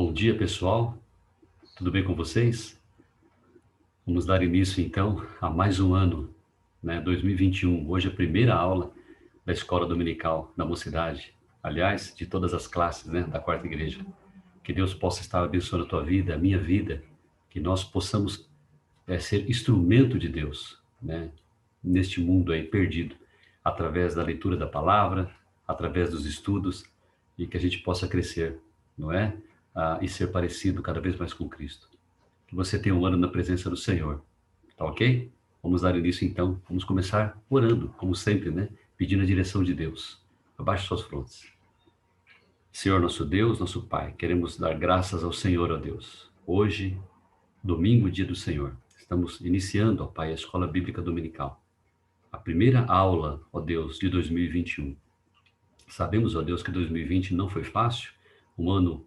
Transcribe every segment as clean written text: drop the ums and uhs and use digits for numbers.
Bom dia, pessoal. Tudo bem com vocês? Vamos dar início, então, a mais um ano, né? 2021. Hoje é a primeira aula da Escola Dominical da Mocidade. Aliás, de todas as classes, né? Da Quarta Igreja. Que Deus possa estar abençoando a tua vida, a minha vida. Que nós possamos ser instrumento de Deus, né? Neste mundo aí perdido. Através da leitura da palavra, através dos estudos. E que a gente possa crescer, não é? E ser parecido cada vez mais com Cristo. Que você tenha um ano na presença do Senhor. Tá ok? Vamos dar início então. Vamos começar orando, como sempre, né? Pedindo a direção de Deus. Abaixe suas frontes. Senhor, nosso Deus, nosso Pai, queremos dar graças ao Senhor, ó Deus. Hoje, domingo, dia do Senhor. Estamos iniciando, ó Pai, a Escola Bíblica Dominical. A primeira aula, ó Deus, de 2021. Sabemos, ó Deus, que 2020 não foi fácil, um ano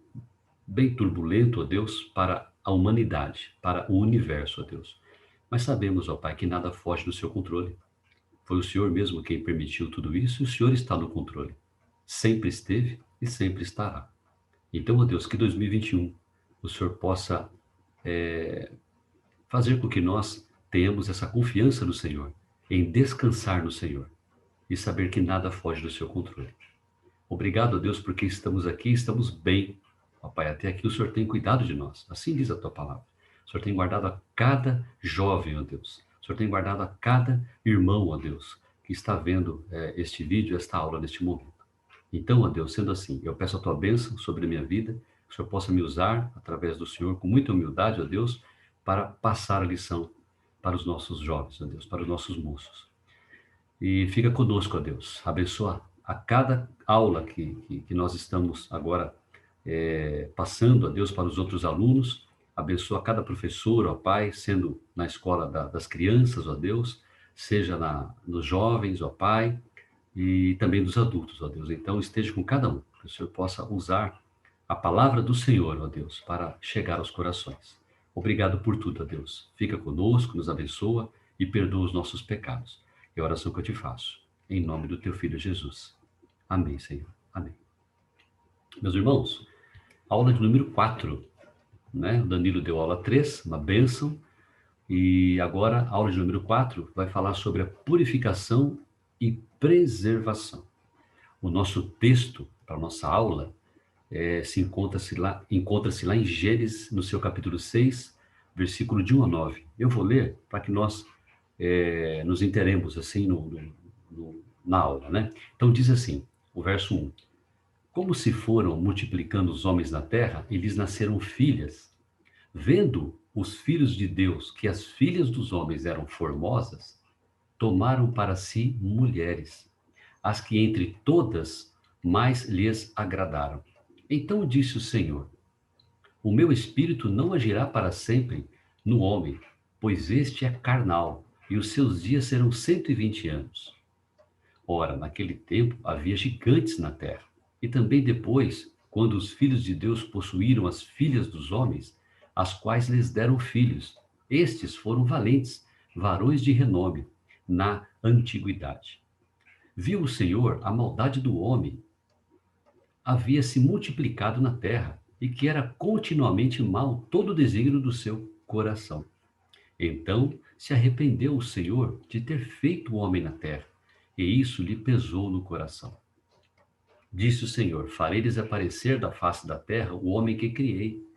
bem turbulento, ó Deus, para a humanidade, para o universo, ó Deus. Mas sabemos, ó Pai, que nada foge do seu controle. Foi o Senhor mesmo quem permitiu tudo isso e o Senhor está no controle. Sempre esteve e sempre estará. Então, ó Deus, que 2021 o Senhor possa fazer com que nós tenhamos essa confiança no Senhor, em descansar no Senhor e saber que nada foge do seu controle. Obrigado, ó Deus, porque estamos aqui, estamos bem. Ó Pai, até aqui o Senhor tem cuidado de nós. Assim diz a tua palavra. O Senhor tem guardado a cada jovem, ó Deus. O Senhor tem guardado a cada irmão, ó Deus, que está vendo este vídeo, esta aula neste momento. Então, ó Deus, sendo assim, eu peço a tua bênção sobre a minha vida, que o Senhor possa me usar através do Senhor com muita humildade, ó Deus, para passar a lição para os nossos jovens, ó Deus, para os nossos moços. E fica conosco, ó Deus. Abençoa a cada aula que nós estamos agora passando, ó Deus, para os outros alunos. Abençoa cada professor, ó Pai, sendo na escola das crianças, ó Deus, seja nos jovens, ó Pai, e também dos adultos, ó Deus. Então, esteja com cada um, que o Senhor possa usar a palavra do Senhor, ó Deus, para chegar aos corações. Obrigado por tudo, ó Deus. Fica conosco, nos abençoa e perdoa os nossos pecados. É a oração que eu te faço, em nome do teu Filho Jesus. Amém, Senhor. Amém. Meus irmãos, aula de número 4, né? O Danilo deu aula 3, uma bênção, e agora a aula de número 4 vai falar sobre a purificação e preservação. O nosso texto para a nossa aula encontra-se lá em Gênesis, no seu capítulo 6, versículo de 1 a 9. Eu vou ler para que nós nos interemos assim na aula, né? Então diz assim, o verso 1. Como se foram multiplicando os homens na terra, e lhes nasceram filhas. Vendo os filhos de Deus que as filhas dos homens eram formosas, tomaram para si mulheres, as que entre todas mais lhes agradaram. Então disse o Senhor: O meu espírito não agirá para sempre no homem, pois este é carnal, e os seus dias serão 120 anos. Ora, naquele tempo havia gigantes na terra, e também depois, quando os filhos de Deus possuíram as filhas dos homens, as quais lhes deram filhos. Estes foram valentes, varões de renome, na antiguidade. Viu o Senhor a maldade do homem havia se multiplicado na terra, e que era continuamente mal todo o desígnio do seu coração. Então se arrependeu o Senhor de ter feito o homem na terra, e isso lhe pesou no coração. Disse o Senhor: Farei desaparecer da face da terra o homem que criei,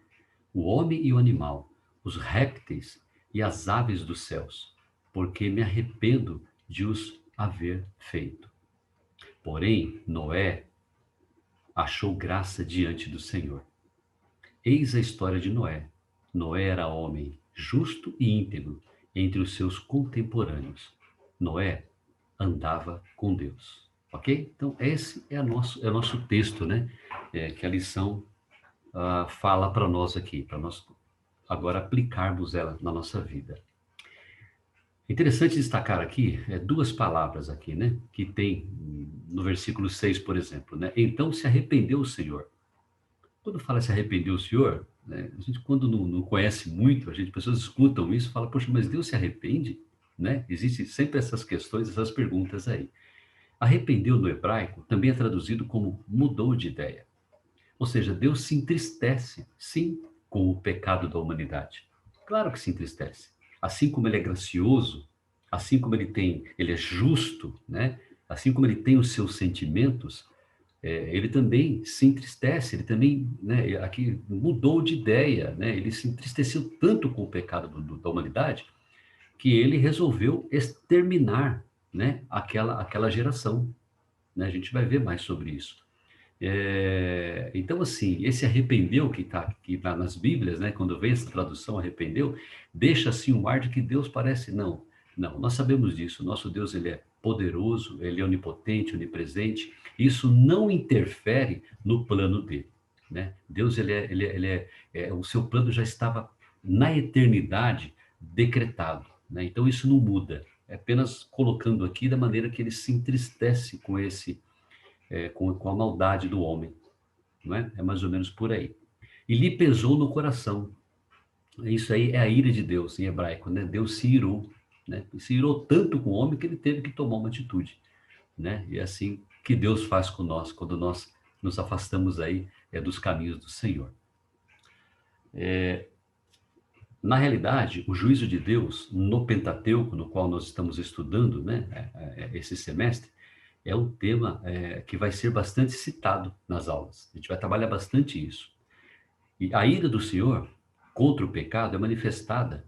o homem e o animal, os répteis e as aves dos céus, porque me arrependo de os haver feito. Porém, Noé achou graça diante do Senhor. Eis a história de Noé. Noé era homem justo e íntegro entre os seus contemporâneos. Noé andava com Deus. Ok? Então, esse é o nosso texto, né? Que a lição fala para nós aqui, para nós agora aplicarmos ela na nossa vida. Interessante destacar aqui duas palavras aqui, né? Que tem no versículo 6, por exemplo, né? Então se arrependeu o Senhor. Quando fala se arrependeu o Senhor, né? A gente quando não conhece muito, pessoas escutam isso e falam, poxa, mas Deus se arrepende? Né? Existem sempre essas questões, essas perguntas aí. Arrependeu no hebraico também é traduzido como mudou de ideia. Ou seja, Deus se entristece, sim, com o pecado da humanidade. Claro que se entristece. Assim como ele é gracioso, assim como ele é justo, né? Assim como ele tem os seus sentimentos, ele também se entristece, ele também, né, aqui mudou de ideia, né? Ele se entristeceu tanto com o pecado da humanidade que ele resolveu exterminar, né, aquela geração, né? A gente vai ver mais sobre isso. Então, assim, esse arrependeu que está aqui nas Bíblias, né? Quando vem essa tradução arrependeu, deixa assim um ar de que Deus parece não. Não, nós sabemos disso. Nosso Deus ele é poderoso, ele é onipotente, onipresente. Isso não interfere no plano dele, né? Deus o seu plano já estava na eternidade decretado, né? Então isso não muda. É apenas colocando aqui da maneira que ele se entristece com com a maldade do homem, não é? É mais ou menos por aí. E lhe pesou no coração. Isso aí é a ira de Deus em hebraico, né? Deus se irou, né? Se irou tanto com o homem que ele teve que tomar uma atitude, né? E é assim que Deus faz com nós quando nós nos afastamos aí dos caminhos do Senhor. Na realidade, o juízo de Deus no Pentateuco, no qual nós estamos estudando, né, esse semestre, é um tema que vai ser bastante citado nas aulas. A gente vai trabalhar bastante isso. E a ira do Senhor contra o pecado é manifestada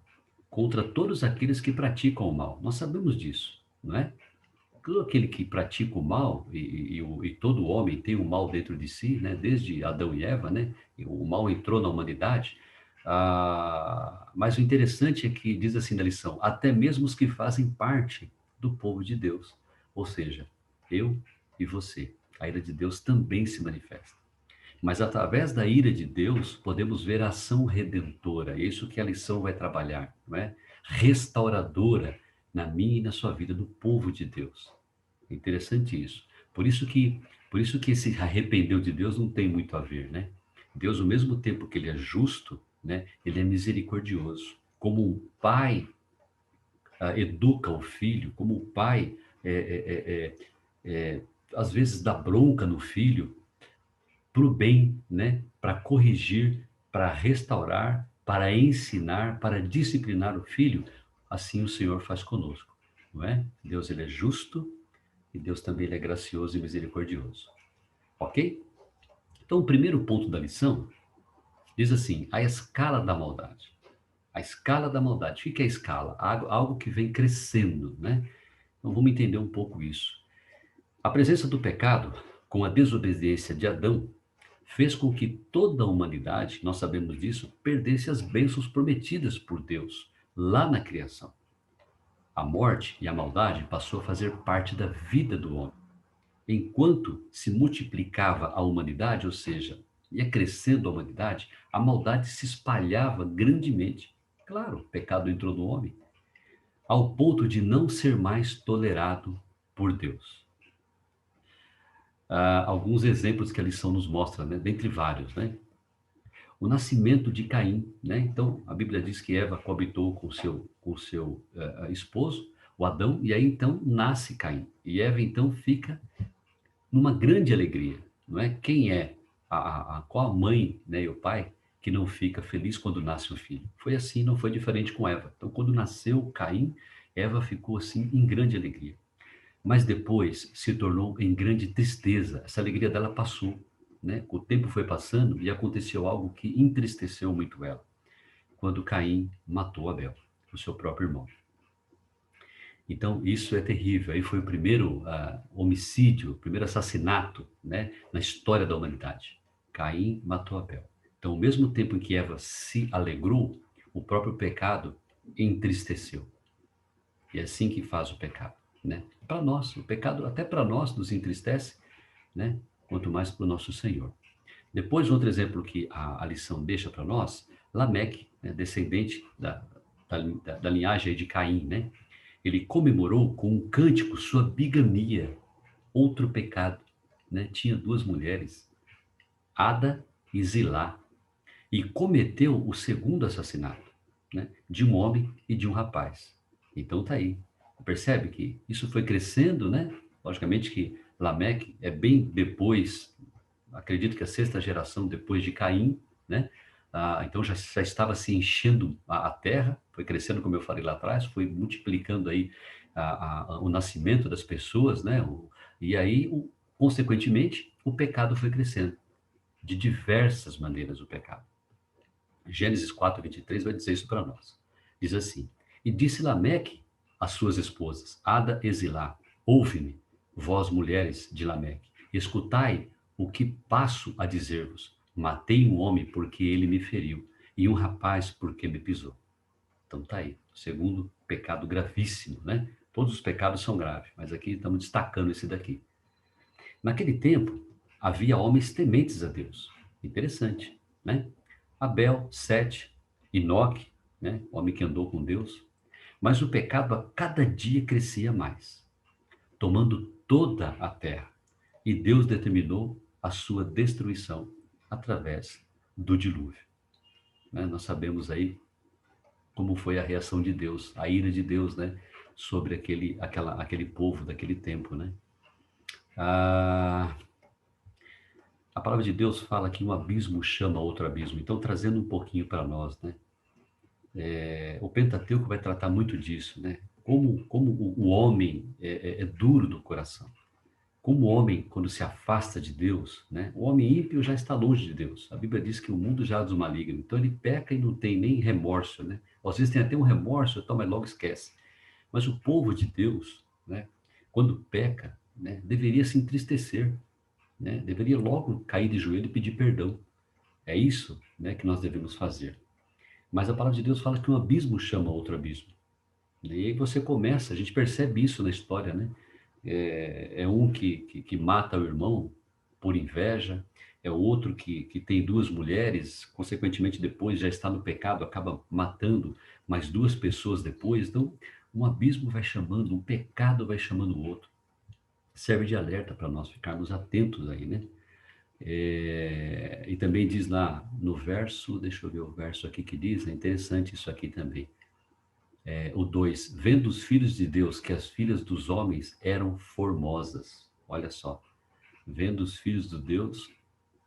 contra todos aqueles que praticam o mal. Nós sabemos disso, não é? Todo aquele que pratica o mal, e todo homem tem o mal dentro de si, né? Desde Adão e Eva, né? E o mal entrou na humanidade. Mas o interessante é que, diz assim na lição, até mesmo os que fazem parte do povo de Deus. Ou seja, eu e você. A ira de Deus também se manifesta. Mas através da ira de Deus, podemos ver a ação redentora. É isso que a lição vai trabalhar, não é? Restauradora na minha e na sua vida, do povo de Deus. É interessante isso. Por isso que, por isso que esse arrependeu de Deus não tem muito a ver, né? Deus, ao mesmo tempo que ele é justo, né? Ele é misericordioso. Como um pai educa o filho, como o pai às vezes dá bronca no filho, para o bem, né? Para corrigir, para restaurar, para ensinar, para disciplinar o filho, assim o Senhor faz conosco, não é? Deus ele é justo e Deus também ele é gracioso e misericordioso, ok? Então o primeiro ponto da lição diz assim: a escala da maldade. A escala da maldade. O que é a escala? Algo que vem crescendo, né? Então vamos entender um pouco isso. A presença do pecado, com a desobediência de Adão, fez com que toda a humanidade, nós sabemos disso, perdesse as bênçãos prometidas por Deus lá na criação. A morte e a maldade passou a fazer parte da vida do homem. Enquanto se multiplicava a humanidade, ou seja, ia crescendo a humanidade, a maldade se espalhava grandemente. Claro, o pecado entrou no homem, ao ponto de não ser mais tolerado por Deus. Alguns exemplos que a lição nos mostra, né? Dentre vários, né? O nascimento de Caim, né? Então, a Bíblia diz que Eva coabitou com seu esposo, o Adão, e aí então nasce Caim. E Eva então fica numa grande alegria, não é? Quem é qual a mãe, né, e o pai que não fica feliz quando nasce um filho? Foi assim, não foi diferente com Eva. Então, quando nasceu Caim, Eva ficou assim em grande alegria. Mas depois se tornou em grande tristeza. Essa alegria dela passou, né? O tempo foi passando e aconteceu algo que entristeceu muito ela. Quando Caim matou Abel, o seu próprio irmão. Então, isso é terrível. Aí foi o primeiro homicídio, o primeiro assassinato, né, na história da humanidade. Caim matou Abel. Então, ao mesmo tempo em que Eva se alegrou, o próprio pecado entristeceu. E é assim que faz o pecado, né? Para nós, o pecado até para nós nos entristece, né? Quanto mais para o nosso Senhor. Depois, outro exemplo que a lição deixa para nós, Lameque, né, descendente da linhagem de Caim, né? Ele comemorou com um cântico sua bigamia, outro pecado, né? Tinha duas mulheres, Ada e Zilá, e cometeu o segundo assassinato, né? De um homem e de um rapaz. Então tá aí. Percebe que isso foi crescendo, né? Logicamente que Lameque é bem depois, acredito que a sexta geração depois de Caim, né? Então já estava se enchendo a terra, foi crescendo, como eu falei lá atrás, foi multiplicando aí o nascimento das pessoas, né? E aí, consequentemente, o pecado foi crescendo, de diversas maneiras o pecado. Gênesis 4:23 vai dizer isso para nós. Diz assim: E disse Lameque às suas esposas, Ada e Zilá, ouve-me, vós mulheres de Lameque, escutai o que passo a dizer-vos. Matei um homem porque ele me feriu, e um rapaz porque me pisou. Então tá aí, segundo pecado gravíssimo, né? Todos os pecados são graves, mas aqui estamos destacando esse daqui. Naquele tempo, havia homens tementes a Deus. Interessante, né? Abel, Sete, Enoque, né? Homem que andou com Deus. Mas o pecado a cada dia crescia mais, tomando toda a terra. E Deus determinou a sua destruição através do dilúvio. Né? Nós sabemos aí como foi a reação de Deus, a ira de Deus, né? Sobre aquele povo daquele tempo, né? Ah, a palavra de Deus fala que um abismo chama outro abismo. Então, trazendo um pouquinho para nós, né? O Pentateuco vai tratar muito disso, né? Como o homem é duro do coração. Como o homem, quando se afasta de Deus, né? O homem ímpio já está longe de Deus. A Bíblia diz que o mundo já é do maligno. Então, ele peca e não tem nem remorso, né? Às vezes tem até um remorso, então, mas logo esquece. Mas o povo de Deus, né? Quando peca, né? Deveria se entristecer, né? Deveria logo cair de joelho e pedir perdão. É isso, né, que nós devemos fazer. Mas a palavra de Deus fala que um abismo chama outro abismo. E aí você começa, a gente percebe isso na história, né? É um que mata o irmão por inveja, é outro que tem duas mulheres, consequentemente depois já está no pecado, acaba matando mais duas pessoas depois. Então, um abismo vai chamando, um pecado vai chamando o outro. Serve de alerta para nós ficarmos atentos aí, né? E também diz lá no verso, deixa eu ver o verso aqui que diz, é interessante isso aqui também. O 2: vendo os filhos de Deus que as filhas dos homens eram formosas. Olha só, vendo os filhos de Deus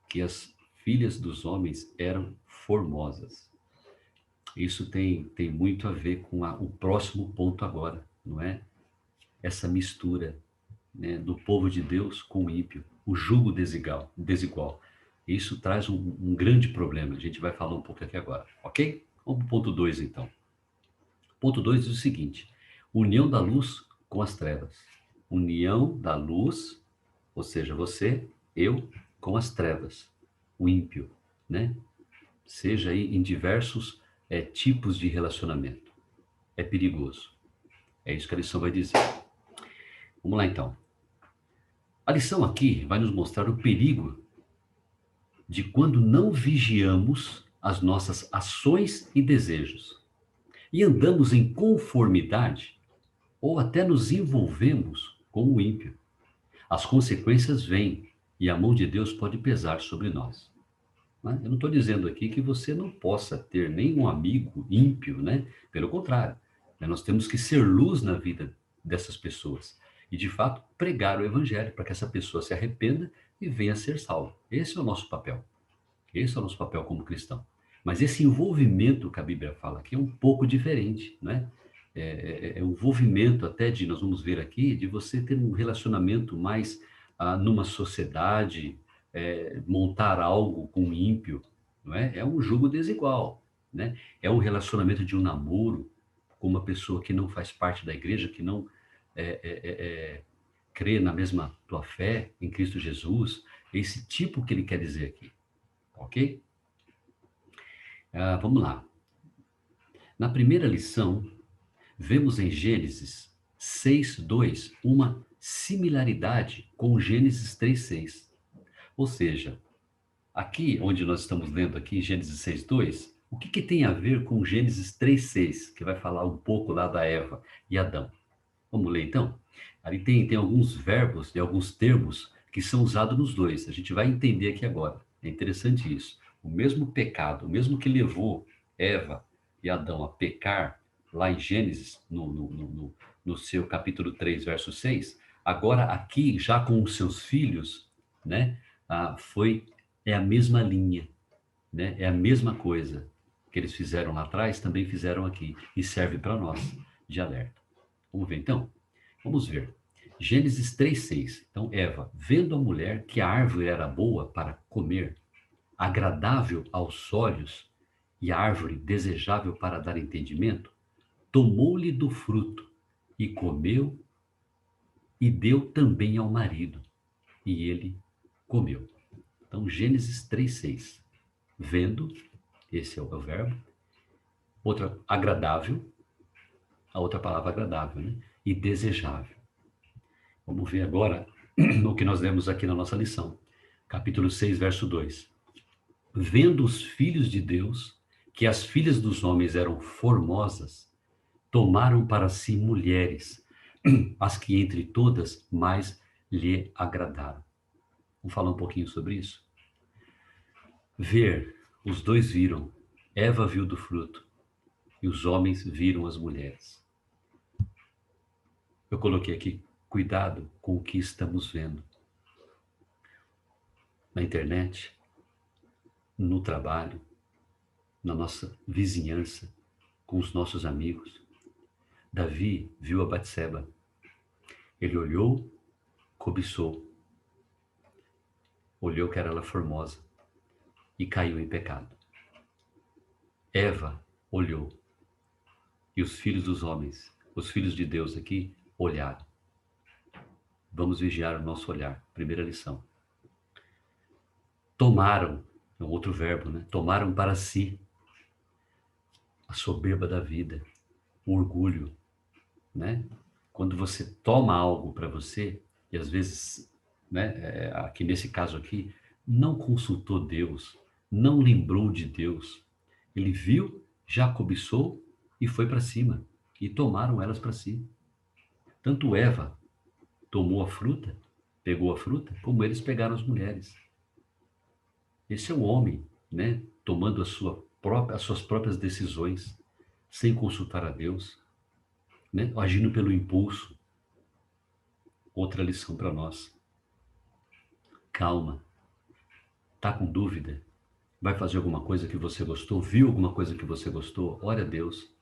que as filhas dos homens eram formosas. Isso tem muito a ver com o próximo ponto agora, não é? Essa mistura, né, do povo de Deus com o ímpio, o jugo desigual. Isso traz um grande problema. A gente vai falar um pouco aqui agora, ok? Vamos para o ponto 2, então. Ponto 2 diz o seguinte: união da luz com as trevas. União da luz, ou seja, você, eu, com as trevas, o ímpio, né? Seja aí em diversos tipos de relacionamento. É perigoso. É isso que a lição vai dizer. Vamos lá, então. A lição aqui vai nos mostrar o perigo de quando não vigiamos as nossas ações e desejos e andamos em conformidade ou até nos envolvemos com o ímpio. As consequências vêm e a mão de Deus pode pesar sobre nós. Né? Eu não estou dizendo aqui que você não possa ter nenhum amigo ímpio, né? Pelo contrário, né? Nós temos que ser luz na vida dessas pessoas e, de fato, pregar o evangelho para que essa pessoa se arrependa e venha a ser salva. Esse é o nosso papel. Esse é o nosso papel como cristão. Mas esse envolvimento que a Bíblia fala aqui é um pouco diferente, né? É um envolvimento até de, nós vamos ver aqui, de você ter um relacionamento mais numa sociedade, montar algo com um ímpio, não é? É um jugo desigual, né? É um relacionamento de um namoro com uma pessoa que não faz parte da igreja, que não é, é, é, é, crê na mesma tua fé em Cristo Jesus. É esse tipo que ele quer dizer aqui, ok? Vamos lá. Na primeira lição, vemos em Gênesis 6:2 uma similaridade com Gênesis 3:6. Ou seja, aqui onde nós estamos lendo aqui, Gênesis 6:2, o que tem a ver com Gênesis 3:6, que vai falar um pouco lá da Eva e Adão? Vamos ler então? Ali tem alguns verbos e alguns termos que são usados nos dois. A gente vai entender aqui agora. É interessante isso. O mesmo pecado, o mesmo que levou Eva e Adão a pecar, lá em Gênesis, no seu capítulo 3, verso 6, agora aqui, já com os seus filhos, né? é a mesma linha, né? É a mesma coisa que eles fizeram lá atrás, também fizeram aqui, e serve para nós de alerta. Vamos ver então? Vamos ver. Gênesis 3:6. Então, Eva, vendo a mulher que a árvore era boa para comer, agradável aos olhos e a árvore desejável para dar entendimento, tomou-lhe do fruto e comeu e deu também ao marido, e ele comeu. Então, Gênesis 3:6. Vendo, esse é o verbo. Outra, agradável, a outra palavra agradável, né? E desejável. Vamos ver agora o que nós lemos aqui na nossa lição. Capítulo 6, verso 2. Vendo os filhos de Deus que as filhas dos homens eram formosas, tomaram para si mulheres, as que entre todas mais lhe agradaram. Vamos falar um pouquinho sobre isso? Ver, os dois viram. Eva viu do fruto e os homens viram as mulheres. Eu coloquei aqui, cuidado com o que estamos vendo. Na internet, no trabalho, na nossa vizinhança, com os nossos amigos. Davi viu a Batseba. Ele olhou, cobiçou, olhou que era ela formosa e caiu em pecado. Eva olhou e os filhos dos homens, os filhos de Deus aqui, olharam. Vamos vigiar o nosso olhar. Primeira lição. Tomaram, é um outro verbo, né? Tomaram para si a soberba da vida, o orgulho, né? Quando você toma algo para você, e às vezes, né, aqui nesse caso aqui, não consultou Deus, não lembrou de Deus. Ele viu, já cobiçou e foi para cima. E tomaram elas para si. Tanto Eva tomou a fruta, pegou a fruta, como eles pegaram as mulheres. Esse é o homem, né, tomando as suas próprias decisões, sem consultar a Deus, né, agindo pelo impulso. Outra lição para nós. Calma. Tá com dúvida? Vai fazer alguma coisa que você gostou? Viu alguma coisa que você gostou? Ore a Deus.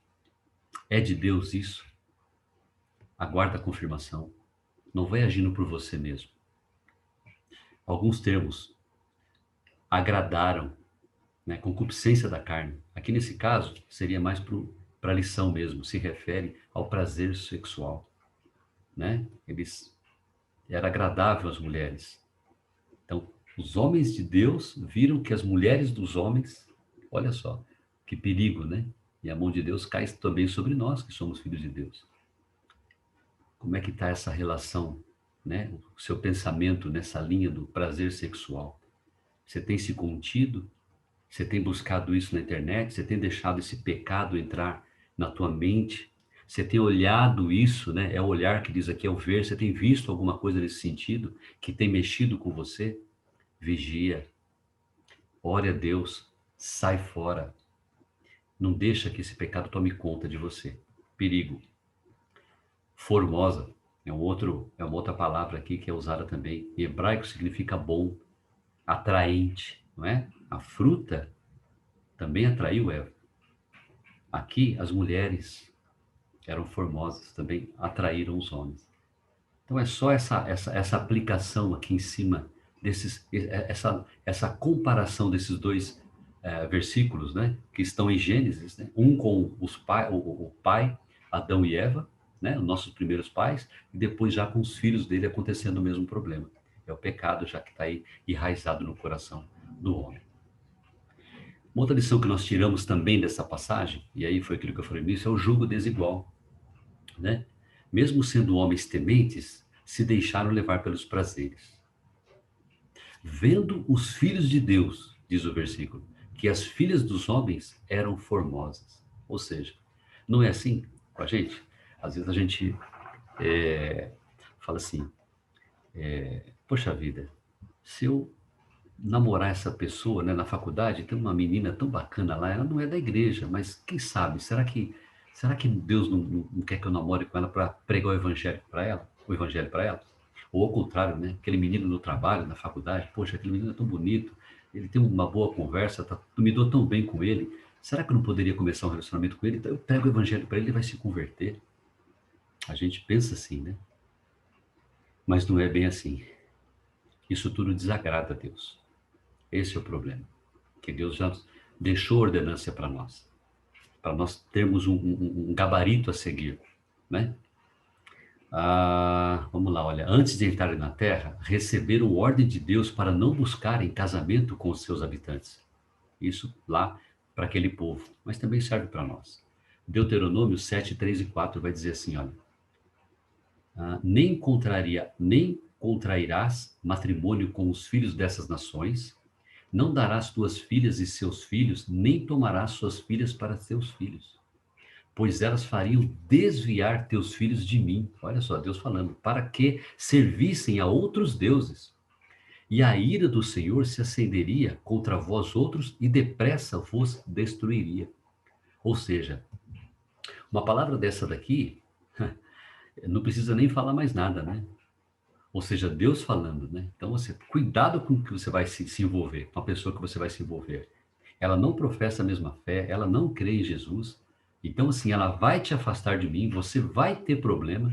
É de Deus isso? Aguarda a confirmação. Não vai agindo por você mesmo. Alguns termos agradaram, né? Concupiscência da carne. Aqui nesse caso, seria mais para a lição mesmo. Se refere ao prazer sexual, né? Era agradável às mulheres. Então, os homens de Deus viram que as mulheres dos homens, olha só, que perigo, né? E a mão de Deus cai também sobre nós, que somos filhos de Deus. Como é que está essa relação, né? O seu pensamento nessa linha do prazer sexual? Você tem se contido? Você tem buscado isso na internet? Você tem deixado esse pecado entrar na tua mente? Você tem olhado isso, né? É o olhar que diz aqui, é o ver. Você tem visto alguma coisa nesse sentido que tem mexido com você? Vigia. Ore a Deus. Sai fora. Não deixa que esse pecado tome conta de você. Perigo. Formosa é uma outra palavra aqui que é usada também. Em hebraico significa bom, atraente, não é? A fruta também atraiu Eva. Aqui as mulheres eram formosas, também atraíram os homens. Então é só essa aplicação aqui em cima essa comparação desses dois versículos, né, que estão em Gênesis, né, um com o pai, Adão e Eva, né, os nossos primeiros pais, e depois já com os filhos dele acontecendo o mesmo problema. É o pecado já que está aí enraizado no coração do homem. Uma outra lição que nós tiramos também dessa passagem, e aí foi aquilo que eu falei nisso, é o jugo desigual, né? Mesmo sendo homens tementes, se deixaram levar pelos prazeres. Vendo os filhos de Deus, diz o versículo, que as filhas dos homens eram formosas. Ou seja, não é assim com a gente? Às vezes a gente fala assim, poxa vida, se eu namorar essa pessoa, né, na faculdade, tem uma menina tão bacana lá, ela não é da igreja, mas quem sabe, será que Deus não quer que eu namore com ela para pregar o evangelho para ela? O evangelho para ela? Ou ao contrário, né? Aquele menino no trabalho, na faculdade, poxa, aquele menino é tão bonito, ele tem uma boa conversa, tu me dou tão bem com ele. Será que eu não poderia começar um relacionamento com ele? Então eu prego o evangelho para ele, ele vai se converter. A gente pensa assim, né? Mas não é bem assim. Isso tudo desagrada a Deus. Esse é o problema. Que Deus já deixou ordenância para nós termos um gabarito a seguir, né? Vamos lá, olha. Antes de entrarem na terra, receberam ordem de Deus para não buscarem casamento com os seus habitantes. Isso lá para aquele povo, mas também serve para nós. Deuteronômio 7, 3 e 4 vai dizer assim, olha. Nem contrairás matrimônio com os filhos dessas nações, não darás tuas filhas e seus filhos, nem tomarás suas filhas para teus filhos, pois elas fariam desviar teus filhos de mim. Olha só, Deus falando, para que servissem a outros deuses. E a ira do Senhor se acenderia contra vós outros e depressa vos destruiria. Ou seja, uma palavra dessa daqui, não precisa nem falar mais nada, né? Ou seja, Deus falando, né? Então, você, cuidado com o que você vai se envolver, com a pessoa que você vai se envolver. Ela não professa a mesma fé, ela não crê em Jesus. Então, assim, ela vai te afastar de mim, você vai ter problema,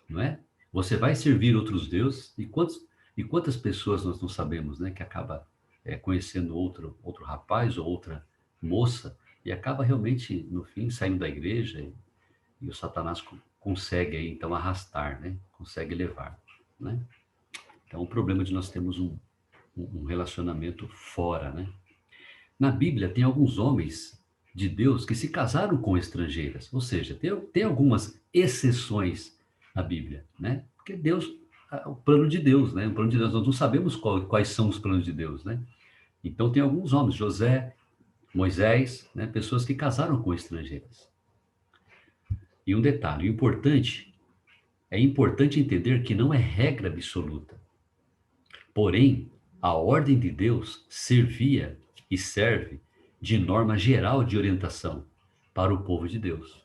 não é? Você vai servir outros deuses. E quantas pessoas nós não sabemos, né? Que acaba conhecendo outro rapaz ou outra moça e acaba realmente, no fim, saindo da igreja e o Satanás consegue aí, então, arrastar, né? Consegue levar, né? Então, o problema de nós termos um relacionamento fora, né? Na Bíblia, tem alguns homens de Deus que se casaram com estrangeiras, ou seja, tem algumas exceções na Bíblia, né? Porque Deus, o plano de Deus, né? O plano de Deus, nós não sabemos quais são os planos de Deus, né? Então, tem alguns homens, José, Moisés, né? Pessoas que casaram com estrangeiras. E um detalhe, é importante entender que não é regra absoluta. Porém, a ordem de Deus servia e serve de norma geral de orientação para o povo de Deus,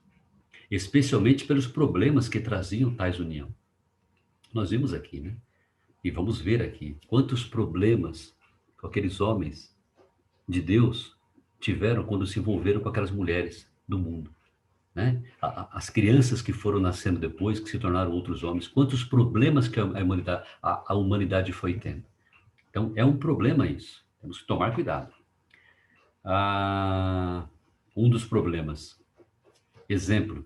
especialmente pelos problemas que traziam tais união. Nós vimos aqui, né? E vamos ver aqui quantos problemas aqueles homens de Deus tiveram quando se envolveram com aquelas mulheres do mundo, né? As crianças que foram nascendo depois, que se tornaram outros homens, quantos problemas que a humanidade foi tendo. Então, é um problema isso. Temos que tomar cuidado. Um dos problemas. Exemplo,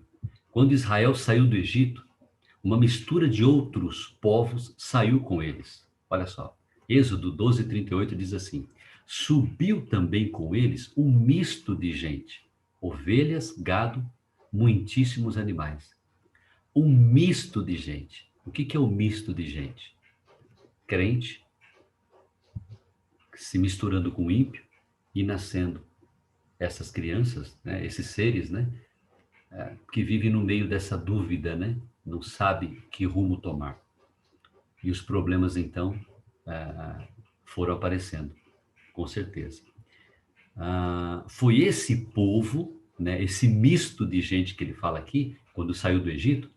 quando Israel saiu do Egito, uma mistura de outros povos saiu com eles. Olha só, Êxodo 12, 38 diz assim, subiu também com eles um misto de gente, ovelhas, gado, muitíssimos animais. Um misto de gente. O que é um misto de gente? Crente, se misturando com ímpio e nascendo essas crianças, né, esses seres, né, que vivem no meio dessa dúvida, né, não sabe que rumo tomar. E os problemas, então, foram aparecendo, com certeza. Foi esse povo, né, esse misto de gente que ele fala aqui, quando saiu do Egito,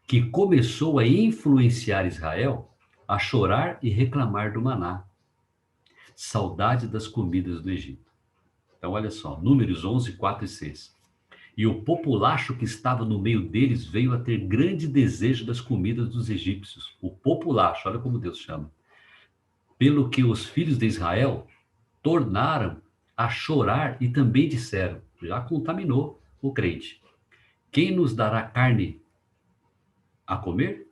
que começou a influenciar Israel a chorar e reclamar do maná. Saudade das comidas do Egito. Então, olha só, Números 11, 4 e 6. E o populacho que estava no meio deles veio a ter grande desejo das comidas dos egípcios. O populacho, olha como Deus chama. Pelo que os filhos de Israel tornaram a chorar e também disseram, já contaminou o crente, quem nos dará carne a comer?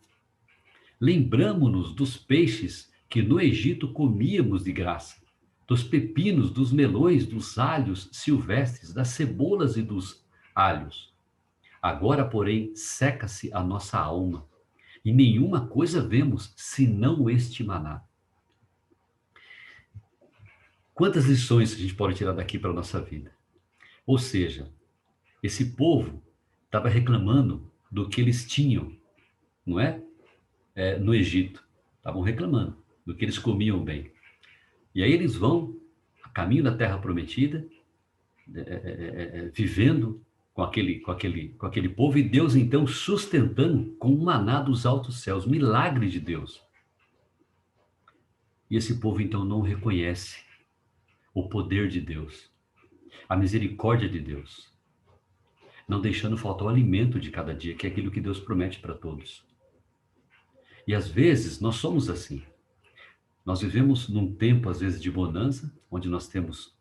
Lembramo-nos dos peixes que no Egito comíamos de graça, dos pepinos, dos melões, dos alhos silvestres, das cebolas e dos alhos. Agora, porém, seca-se a nossa alma, e nenhuma coisa vemos senão este maná. Quantas lições a gente pode tirar daqui para a nossa vida? Ou seja, esse povo estava reclamando do que eles tinham, não é? No Egito. Estavam reclamando do que eles comiam bem. E aí eles vão a caminho da terra prometida, vivendo com aquele povo, e Deus então sustentando com o maná dos altos céus, milagre de Deus. E esse povo então não reconhece o poder de Deus, a misericórdia de Deus, não deixando faltar o alimento de cada dia, que é aquilo que Deus promete para todos. E às vezes nós somos assim. Nós vivemos num tempo, às vezes, de bonança, onde nós temos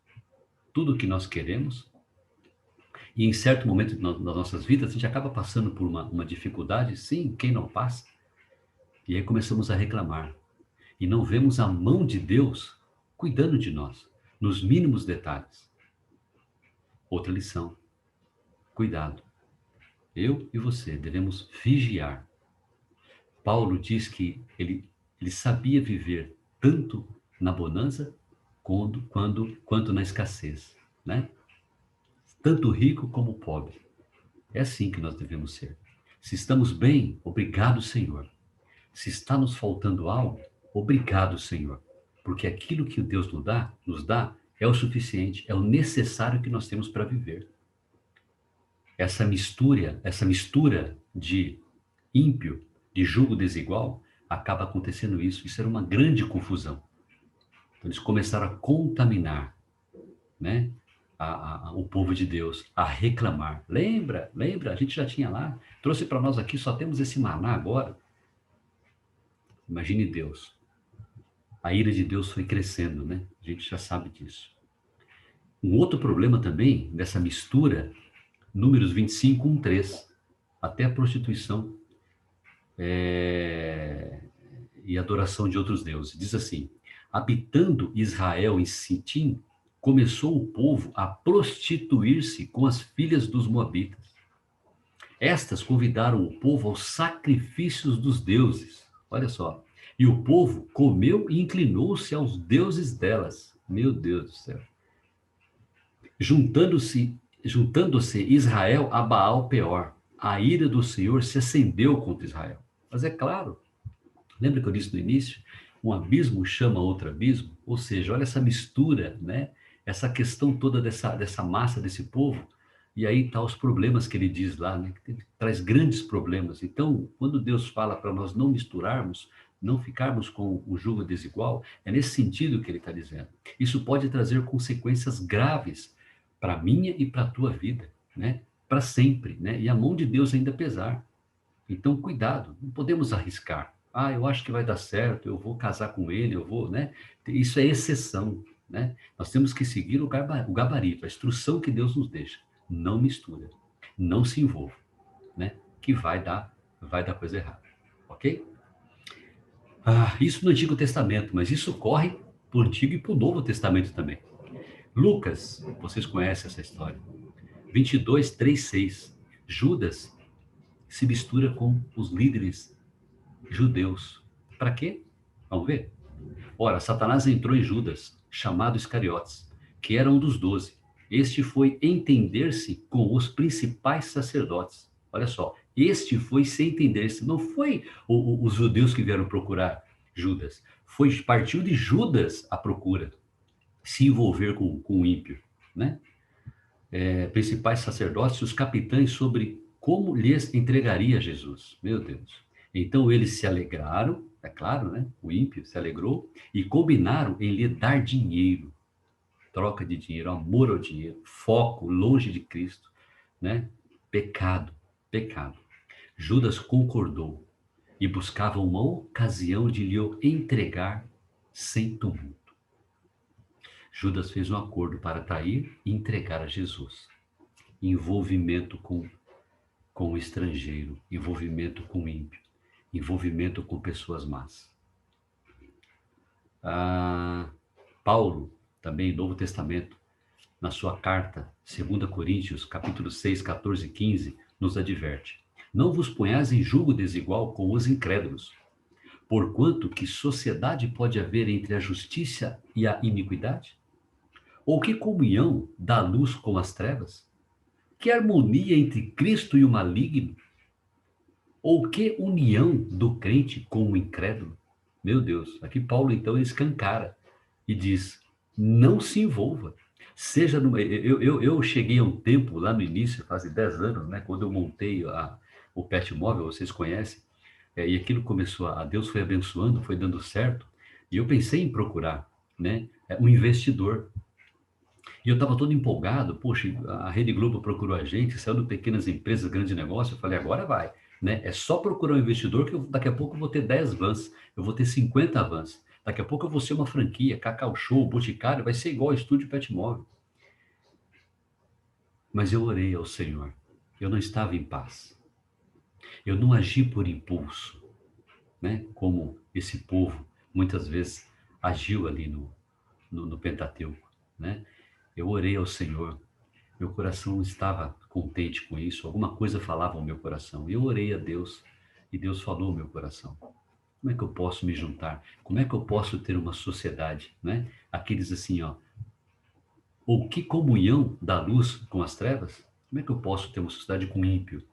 tudo o que nós queremos, e em certo momento das nossas vidas, a gente acaba passando por uma dificuldade, sim, quem não passa? E aí começamos a reclamar. E não vemos a mão de Deus cuidando de nós, nos mínimos detalhes. Outra lição: cuidado. Eu e você devemos vigiar. Paulo diz que ele sabia viver tanto na bonança quanto na escassez, né? Tanto rico como pobre. É assim que nós devemos ser. Se estamos bem, obrigado, Senhor. Se está nos faltando algo, obrigado, Senhor. Porque aquilo que Deus nos dá é o suficiente, é o necessário que nós temos para viver. Essa mistura de ímpio, de jugo desigual, acaba acontecendo isso. Isso era uma grande confusão. Então, eles começaram a contaminar, né, o povo de Deus, a reclamar. Lembra, a gente já tinha lá, trouxe para nós aqui, só temos esse maná agora. Imagine Deus. A ira de Deus foi crescendo, né? A gente já sabe disso. Um outro problema também, dessa mistura, Números 25, 1, 3, até a prostituição e adoração de outros deuses. Diz assim: habitando Israel em Sitim, começou o povo a prostituir-se com as filhas dos moabitas. Estas convidaram o povo aos sacrifícios dos deuses. Olha só. E o povo comeu e inclinou-se aos deuses delas. Meu Deus do céu. Juntando-se Israel a Baal Peor. A ira do Senhor se acendeu contra Israel. Mas é claro, lembra que eu disse no início? Um abismo chama outro abismo? Ou seja, olha essa mistura, né? Essa questão toda dessa massa, desse povo. E aí tá os problemas que ele diz lá, né? Que traz grandes problemas. Então, quando Deus fala para nós não misturarmos, não ficarmos com o jugo desigual, é nesse sentido que ele está dizendo. Isso pode trazer consequências graves para a minha e para a tua vida, né? Para sempre, né? E a mão de Deus ainda pesar. Então, cuidado, não podemos arriscar. Ah, eu acho que vai dar certo, eu vou casar com ele, eu vou, né? Isso é exceção, né? Nós temos que seguir o gabarito, a instrução que Deus nos deixa. Não mistura, não se envolva, né? Que vai dar coisa errada, ok? Isso no Antigo Testamento, mas isso corre para o Antigo e para o Novo Testamento também. Lucas, vocês conhecem essa história. 22, 3, 6. Judas se mistura com os líderes judeus. Para quê? Vamos ver? Ora, Satanás entrou em Judas, chamado Iscariotes, que era um dos 12. Este foi entender-se com os principais sacerdotes. Olha só, este foi se entender-se. Não foi os judeus que vieram procurar Judas. Partiu de Judas a procura se envolver com o ímpio, né? Principais sacerdotes e os capitães sobre como lhes entregaria Jesus. Meu Deus. Então eles se alegraram, é claro, né? O ímpio se alegrou e combinaram em lhe dar dinheiro. Troca de dinheiro, amor ao dinheiro, foco longe de Cristo, né? Pecado, pecado. Judas concordou e buscava uma ocasião de lhe entregar sem tumulto. Judas fez um acordo para trair e entregar a Jesus. Envolvimento com o estrangeiro, envolvimento com o ímpio, envolvimento com pessoas más. Paulo, também Novo Testamento, na sua carta, 2 Coríntios, capítulo 6, 14 e 15, nos adverte: não vos ponhais em julgo desigual com os incrédulos, porquanto que sociedade pode haver entre a justiça e a iniquidade? Ou que comunhão da luz com as trevas? Que harmonia entre Cristo e o maligno? Ou que união do crente com o incrédulo? Meu Deus, aqui Paulo então escancara e diz: não se envolva. Seja numa. Eu cheguei a um tempo lá no início, faz 10 anos, né, quando eu montei o Pet Móvel, vocês conhecem, e aquilo começou Deus foi abençoando, foi dando certo. E eu pensei em procurar, né, um investidor. E eu estava todo empolgado, poxa, a Rede Globo procurou a gente, saiu do Pequenas Empresas, Grande Negócio. Eu falei, agora vai, né? É só procurar um investidor que daqui a pouco eu vou ter 10 vans, eu vou ter 50 vans. Daqui a pouco eu vou ser uma franquia, Cacau Show, Boticário, vai ser igual ao Estúdio Pet Móvel. Mas eu orei ao Senhor. Eu não estava em paz. Eu não agi por impulso, né? Como esse povo muitas vezes agiu ali no Pentateuco, né? Eu orei ao Senhor. Meu coração estava contente com isso, alguma coisa falava ao meu coração. Eu orei a Deus e Deus falou ao meu coração. Como é que eu posso me juntar? Como é que eu posso ter uma sociedade, né? Aqueles assim, ó, ou que comunhão da luz com as trevas? Como é que eu posso ter uma sociedade com ímpio,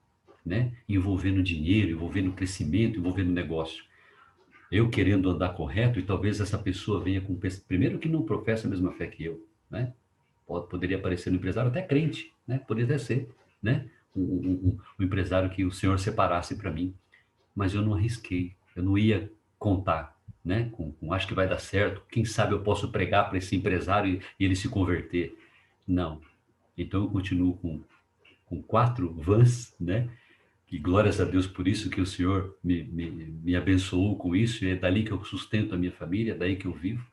né? Envolvendo dinheiro, envolvendo crescimento, envolvendo negócio. Eu querendo andar correto e talvez essa pessoa venha com primeiro que não professa a mesma fé que eu, né? Poderia aparecer um empresário até crente, né? Poderia até ser, né? Um empresário que o Senhor separasse para mim, mas eu não arrisquei, eu não ia contar, né? Acho que vai dar certo, quem sabe eu posso pregar para esse empresário e ele se converter. Não. Então eu continuo com 4 vans, né? E glórias a Deus por isso que o Senhor me abençoou com isso, e é dali que eu sustento a minha família, é daí que eu vivo,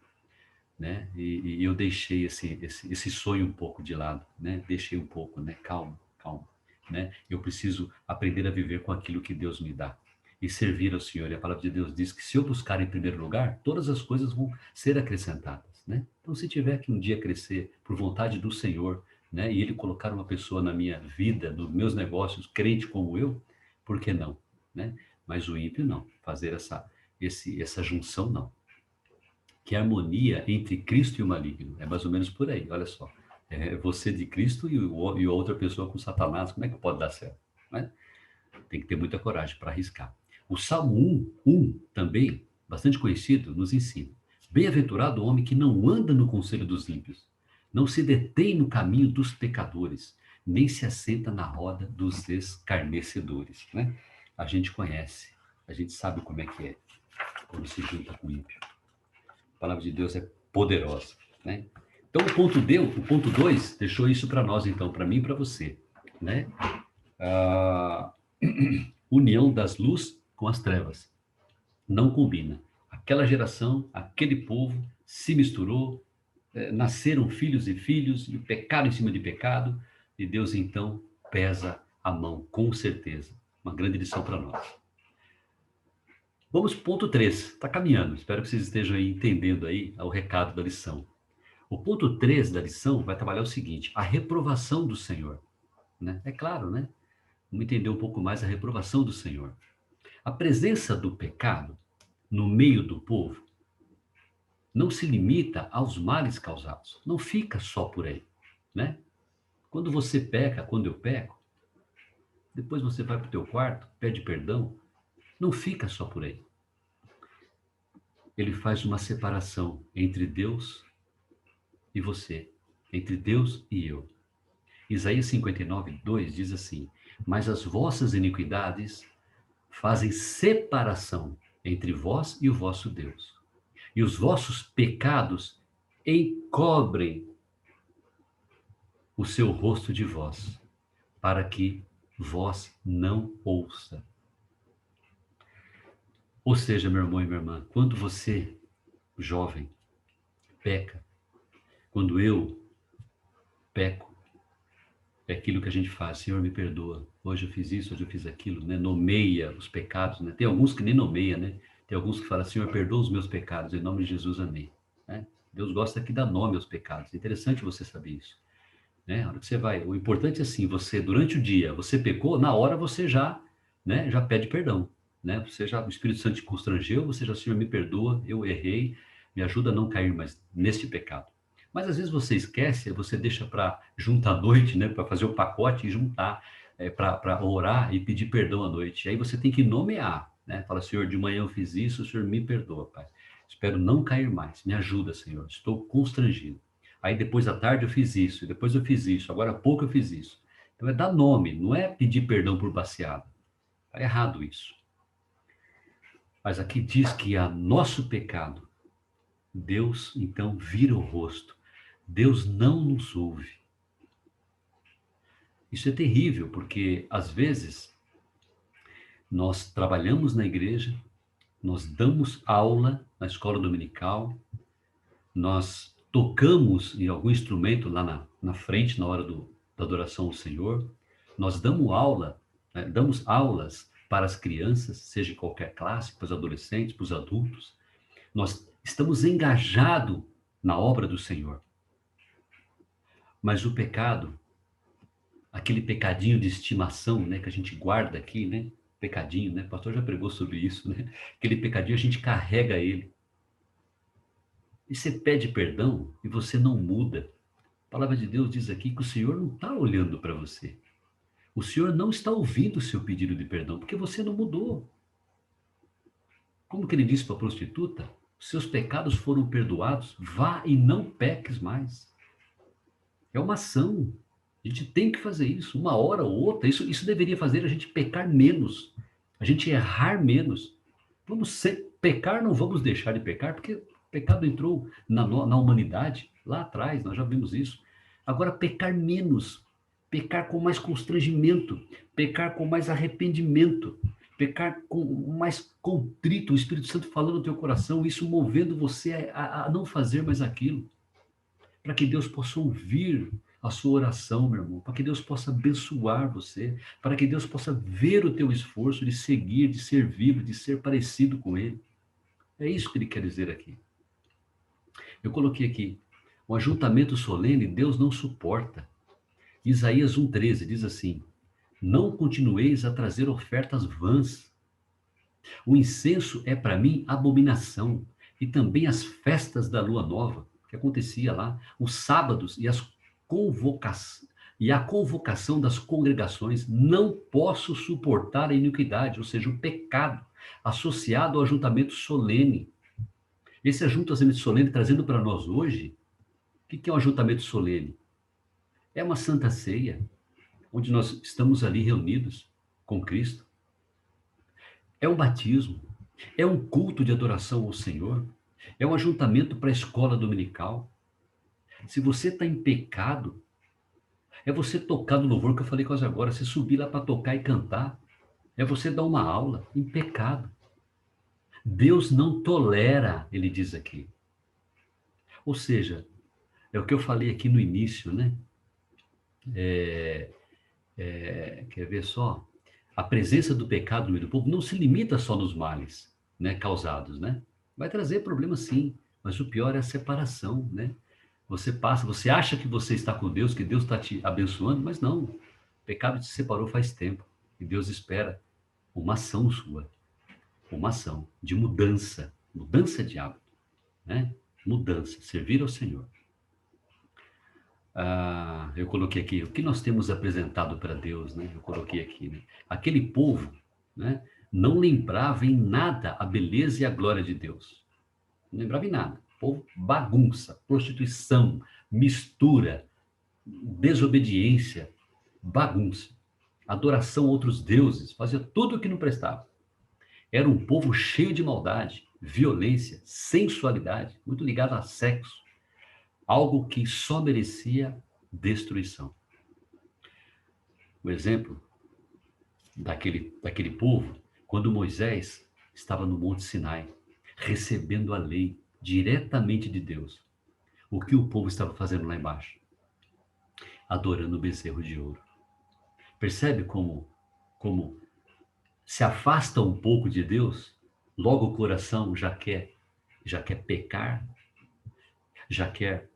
né? E eu deixei esse sonho um pouco de lado, né? Deixei um pouco, né? Calma, calma, né? Eu preciso aprender a viver com aquilo que Deus me dá e servir ao Senhor. E a palavra de Deus diz que se eu buscar em primeiro lugar, todas as coisas vão ser acrescentadas, né? Então, se tiver que um dia crescer por vontade do Senhor, né? E Ele colocar uma pessoa na minha vida, nos meus negócios, crente como eu, por que não, né? Mas o ímpio não, fazer essa junção não. Que é a harmonia entre Cristo e o maligno. É mais ou menos por aí, olha só. É você de Cristo e outra pessoa com Satanás, como é que pode dar certo? Né? Tem que ter muita coragem para arriscar. O Salmo 1 também, bastante conhecido, nos ensina. Bem-aventurado o homem que não anda no conselho dos ímpios, não se detém no caminho dos pecadores, nem se assenta na roda dos escarnecedores. Né? A gente conhece, a gente sabe como é que é quando se junta com o ímpio. A palavra de Deus é poderosa, né? Então o ponto 2 deixou isso para nós então, para mim e para você, né? A união das luzes com as trevas não combina. Aquela geração, aquele povo se misturou, nasceram filhos e filhos e pecado em cima de pecado, e Deus então pesa a mão, com certeza. Uma grande lição para nós. Vamos para o ponto 3. Está caminhando. Espero que vocês estejam aí entendendo aí o recado da lição. O ponto 3 da lição vai trabalhar o seguinte: a reprovação do Senhor. Né? É claro, né? Vamos entender um pouco mais a reprovação do Senhor. A presença do pecado no meio do povo não se limita aos males causados. Não fica só por aí, né? Quando você peca, quando eu peco, depois você vai para o teu quarto, pede perdão, não fica só por aí. Ele faz uma separação entre Deus e você, entre Deus e eu. Isaías 59:2 diz assim: mas as vossas iniquidades fazem separação entre vós e o vosso Deus, e os vossos pecados encobrem o seu rosto de vós, para que vós não ouça. Ou seja, meu irmão e minha irmã, quando você, jovem, peca, quando eu peco, é aquilo que a gente faz: Senhor, me perdoa, hoje eu fiz isso, hoje eu fiz aquilo, né? Nomeia os pecados, né? Tem alguns que nem nomeia, né? Tem alguns que falam: Senhor, perdoa os meus pecados, em nome de Jesus, amém. Né? Deus gosta que dá nome aos pecados. É interessante você saber isso, né? A hora que você vai, o importante é assim: você durante o dia, você pecou, na hora você já, né? Já pede perdão, né? Você já, o Espírito Santo te constrangeu, você já: Senhor, me perdoa, eu errei, me ajuda a não cair mais neste pecado. Mas às vezes você esquece, você deixa para juntar à noite, né? Para fazer o pacote e juntar, para orar e pedir perdão à noite. E aí você tem que nomear, né? Fala: Senhor, de manhã eu fiz isso, o Senhor me perdoa, Pai. Espero não cair mais. Me ajuda, Senhor. Estou constrangido. Aí depois à tarde eu fiz isso, e depois eu fiz isso, agora há pouco eu fiz isso. Então é dar nome, não é pedir perdão por passeada. Está errado isso. Mas aqui diz que a nosso pecado Deus então vira o rosto. Deus não nos ouve. Isso é terrível, porque às vezes nós trabalhamos na igreja, nós damos aula na escola dominical, nós tocamos em algum instrumento lá na frente, na hora da adoração ao Senhor, nós damos aula, né, damos aulas para as crianças, seja em qualquer classe, para os adolescentes, para os adultos. Nós estamos engajados na obra do Senhor. Mas o pecado, aquele pecadinho de estimação, né, que a gente guarda aqui, né? Pecadinho, né? O pastor já pregou sobre isso, né? Aquele pecadinho a gente carrega ele. E você pede perdão e você não muda. A palavra de Deus diz aqui que o Senhor não está olhando para você. O Senhor não está ouvindo o seu pedido de perdão, porque você não mudou. Como que ele disse para a prostituta? Seus pecados foram perdoados, vá e não peques mais. É uma ação. A gente tem que fazer isso, uma hora ou outra. Isso deveria fazer a gente pecar menos, a gente errar menos. Pecar, não vamos deixar de pecar, porque o pecado entrou na humanidade lá atrás, nós já vimos isso. Agora, pecar menos, pecar com mais constrangimento, pecar com mais arrependimento, pecar com mais contrito, o Espírito Santo falando no teu coração, isso movendo você a não fazer mais aquilo, para que Deus possa ouvir a sua oração, meu irmão, para que Deus possa abençoar você, para que Deus possa ver o teu esforço de seguir, de servi-lo, de ser parecido com Ele. É isso que ele quer dizer aqui. Eu coloquei aqui, o ajuntamento solene Deus não suporta. Isaías 1,13 diz assim: não continueis a trazer ofertas vãs. O incenso é para mim abominação, e também as festas da lua nova, que acontecia lá, os sábados e a convocação das congregações. Não posso suportar a iniquidade, ou seja, o pecado associado ao ajuntamento solene. Esse ajuntamento solene trazendo para nós hoje, o que é um ajuntamento solene? É uma santa ceia, onde nós estamos ali reunidos com Cristo. É um batismo, é um culto de adoração ao Senhor, é um ajuntamento para a escola dominical. Se você está em pecado, é você tocar no louvor que eu falei quase agora, você subir lá para tocar e cantar, é você dar uma aula em pecado. Deus não tolera, ele diz aqui. Ou seja, é o que eu falei aqui no início, né? Quer ver só? A presença do pecado no meio do povo não se limita só nos males, né, causados, né? Vai trazer problemas sim, mas o pior é a separação, né? Você acha que você está com Deus, que Deus está te abençoando, mas não. O pecado te separou faz tempo e Deus espera uma ação sua, uma ação de mudança, mudança de hábito, né? Mudança, servir ao Senhor. Eu coloquei aqui, o que nós temos apresentado para Deus, né? Eu coloquei aqui, né? Aquele povo, né, não lembrava em nada a beleza e a glória de Deus. Não lembrava em nada. O povo bagunça, prostituição, mistura, desobediência, bagunça, adoração a outros deuses, fazia tudo o que não prestava. Era um povo cheio de maldade, violência, sensualidade, muito ligado a sexo, algo que só merecia destruição. O exemplo daquele povo, quando Moisés estava no Monte Sinai, recebendo a lei diretamente de Deus, o que o povo estava fazendo lá embaixo? Adorando o bezerro de ouro. Percebe como se afasta um pouco de Deus, logo o coração já quer pecar, já quer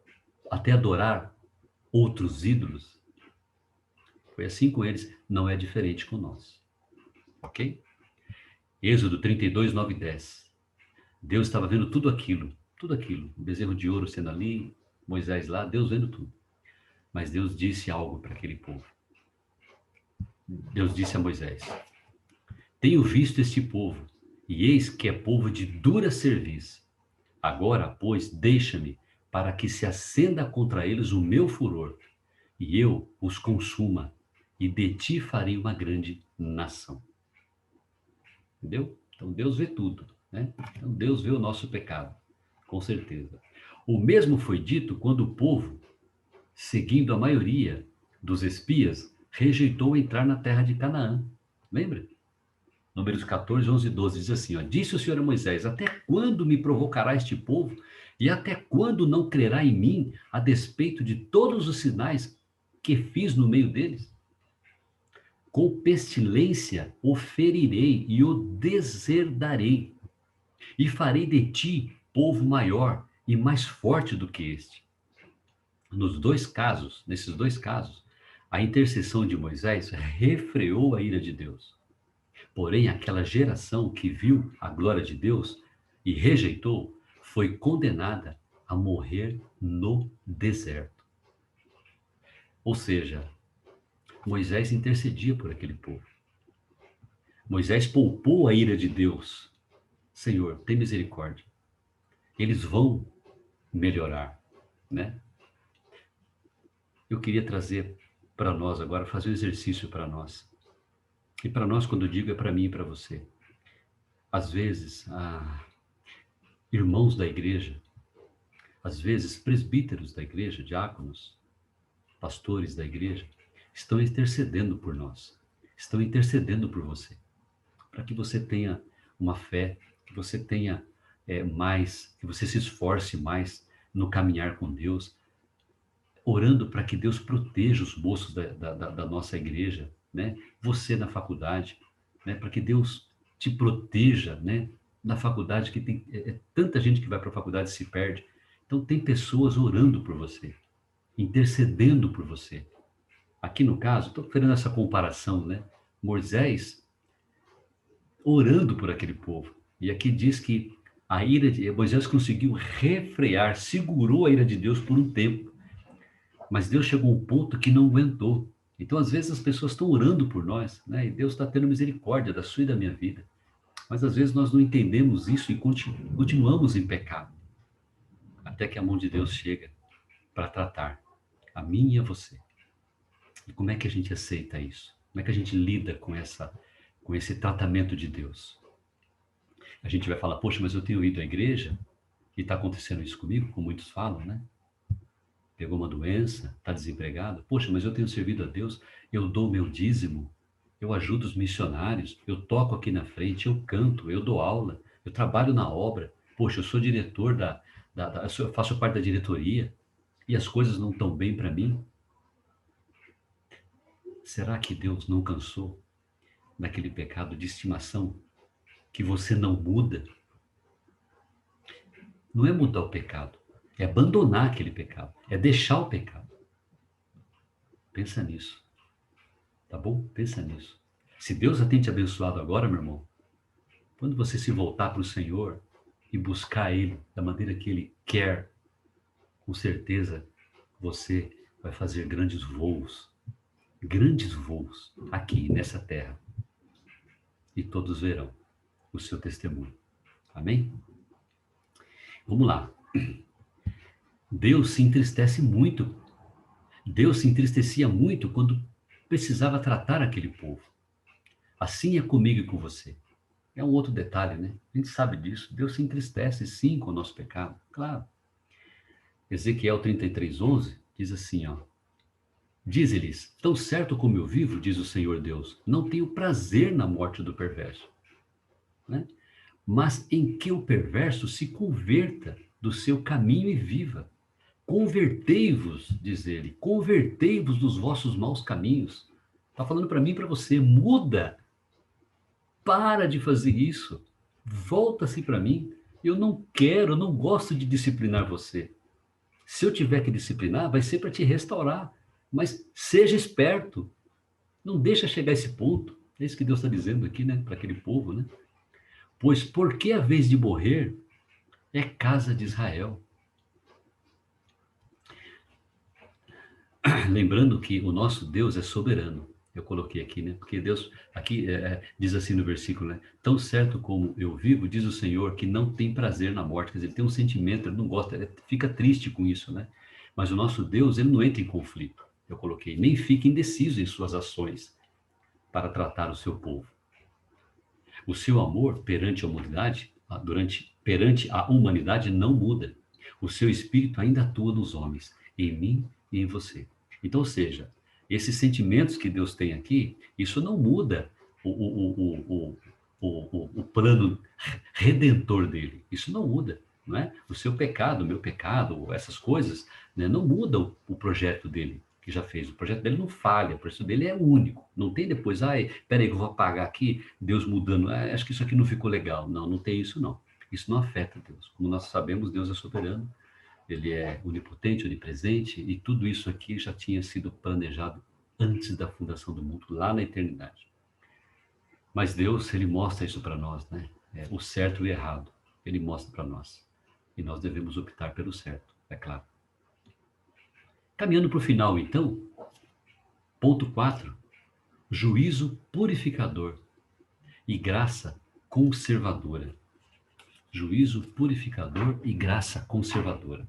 até adorar outros ídolos. Foi assim com eles, não é diferente com nós. Ok? Êxodo 32, 9 e 10. Deus estava vendo tudo aquilo, o bezerro de ouro sendo ali, Moisés lá, Deus vendo tudo. Mas Deus disse algo para aquele povo. Deus disse a Moisés: tenho visto este povo, e eis que é povo de dura cerviz. Agora, pois, deixa-me, para que se acenda contra eles o meu furor, e eu os consuma, e de ti farei uma grande nação. Entendeu? Então Deus vê tudo, né? Então Deus vê o nosso pecado. Com certeza. O mesmo foi dito quando o povo, seguindo a maioria dos espias, rejeitou entrar na terra de Canaã. Lembra? Números 14, 11 e 12 diz assim, ó, disse o Senhor a Moisés, até quando me provocará este povo? E até quando não crerá em mim, a despeito de todos os sinais que fiz no meio deles? Com pestilência o ferirei e o deserdarei, e farei de ti povo maior e mais forte do que este. Nesses dois casos, a intercessão de Moisés refreou a ira de Deus. Porém, aquela geração que viu a glória de Deus e rejeitou, foi condenada a morrer no deserto. Ou seja, Moisés intercedia por aquele povo. Moisés poupou a ira de Deus. Senhor, tem misericórdia. Eles vão melhorar, né? Eu queria trazer para nós agora, fazer um exercício para nós. E para nós, quando eu digo, é para mim e para você. Às vezes, irmãos da igreja, às vezes presbíteros da igreja, diáconos, pastores da igreja, estão intercedendo por nós, estão intercedendo por você, para que você tenha uma fé, que você tenha mais, que você se esforce mais no caminhar com Deus, orando para que Deus proteja os moços da nossa igreja, né? Você na faculdade, né? Para que Deus te proteja, né? Na faculdade, que tem tanta gente que vai para a faculdade e se perde. Então, tem pessoas orando por você, intercedendo por você. Aqui no caso, estou fazendo essa comparação, né? Moisés orando por aquele povo. E aqui diz que a ira de Moisés conseguiu refrear, segurou a ira de Deus por um tempo. Mas Deus chegou a um ponto que não aguentou. Então, às vezes, as pessoas estão orando por nós, né? E Deus está tendo misericórdia da sua e da minha vida. Mas, às vezes, nós não entendemos isso e continuamos em pecado. Até que a mão de Deus chega para tratar a mim e a você. E como é que a gente aceita isso? Como é que a gente lida com esse tratamento de Deus? A gente vai falar, poxa, mas eu tenho ido à igreja e está acontecendo isso comigo, como muitos falam, né? Pegou uma doença, está desempregado. Poxa, mas eu tenho servido a Deus, eu dou meu dízimo, eu ajudo os missionários, eu toco aqui na frente, eu canto, eu dou aula, eu trabalho na obra. Poxa, eu sou diretor eu faço parte da diretoria e as coisas não estão bem para mim. Será que Deus não cansou daquele pecado de estimação que você não muda? Não é mudar o pecado, é abandonar aquele pecado, é deixar o pecado. Pensa nisso, tá bom? Pensa nisso. Se Deus já tem te abençoado agora, meu irmão, quando você se voltar para o Senhor e buscar Ele da maneira que Ele quer, com certeza você vai fazer grandes voos aqui nessa terra. E todos verão o seu testemunho. Amém? Vamos lá. Deus se entristece muito. Deus se entristecia muito quando precisava tratar aquele povo. Assim é comigo e com você. É um outro detalhe, né? A gente sabe disso. Deus se entristece, sim, com o nosso pecado. Claro. Ezequiel 33:11 diz assim, ó. Diz-lhes, tão certo como eu vivo, diz o Senhor Deus, não tenho prazer na morte do perverso, né? Mas em que o perverso se converta do seu caminho e viva. Convertei-vos, diz ele, convertei-vos dos vossos maus caminhos. Está falando para mim e para você, muda, para de fazer isso, volta-se para mim. Eu não quero, eu não gosto de disciplinar você. Se eu tiver que disciplinar, vai ser para te restaurar. Mas seja esperto, não deixa chegar a esse ponto. É isso que Deus está dizendo aqui, né, para aquele povo, né? Pois porque a vez de morrer é casa de Israel. Lembrando que o nosso Deus é soberano. Eu coloquei aqui, né? Porque Deus, aqui diz assim no versículo, né? Tão certo como eu vivo, diz o Senhor, que não tem prazer na morte. Quer dizer, ele tem um sentimento, ele não gosta, ele fica triste com isso, né? Mas o nosso Deus, ele não entra em conflito. Eu coloquei, nem fica indeciso em suas ações para tratar o seu povo. O seu amor perante a humanidade, perante a humanidade não muda. O seu espírito ainda atua nos homens, em mim e em você. Então, ou seja, esses sentimentos que Deus tem aqui, isso não muda o plano redentor dele. Isso não muda, não é? O seu pecado, o meu pecado, essas coisas, né, não mudam o projeto dele, que já fez. O projeto dele não falha, o projeto dele é único. Não tem depois, ai, peraí, que eu vou apagar aqui, Deus mudando. Ah, acho que isso aqui não ficou legal. Não, não tem isso, não. Isso não afeta Deus. Como nós sabemos, Deus é soberano, ele é onipotente, onipresente, e tudo isso aqui já tinha sido planejado antes da fundação do mundo, lá na eternidade. Mas Deus, ele mostra isso para nós, né? O certo e o errado, ele mostra para nós. E nós devemos optar pelo certo, é claro. Caminhando para o final, então, ponto 4: juízo purificador e graça conservadora. Juízo purificador e graça conservadora.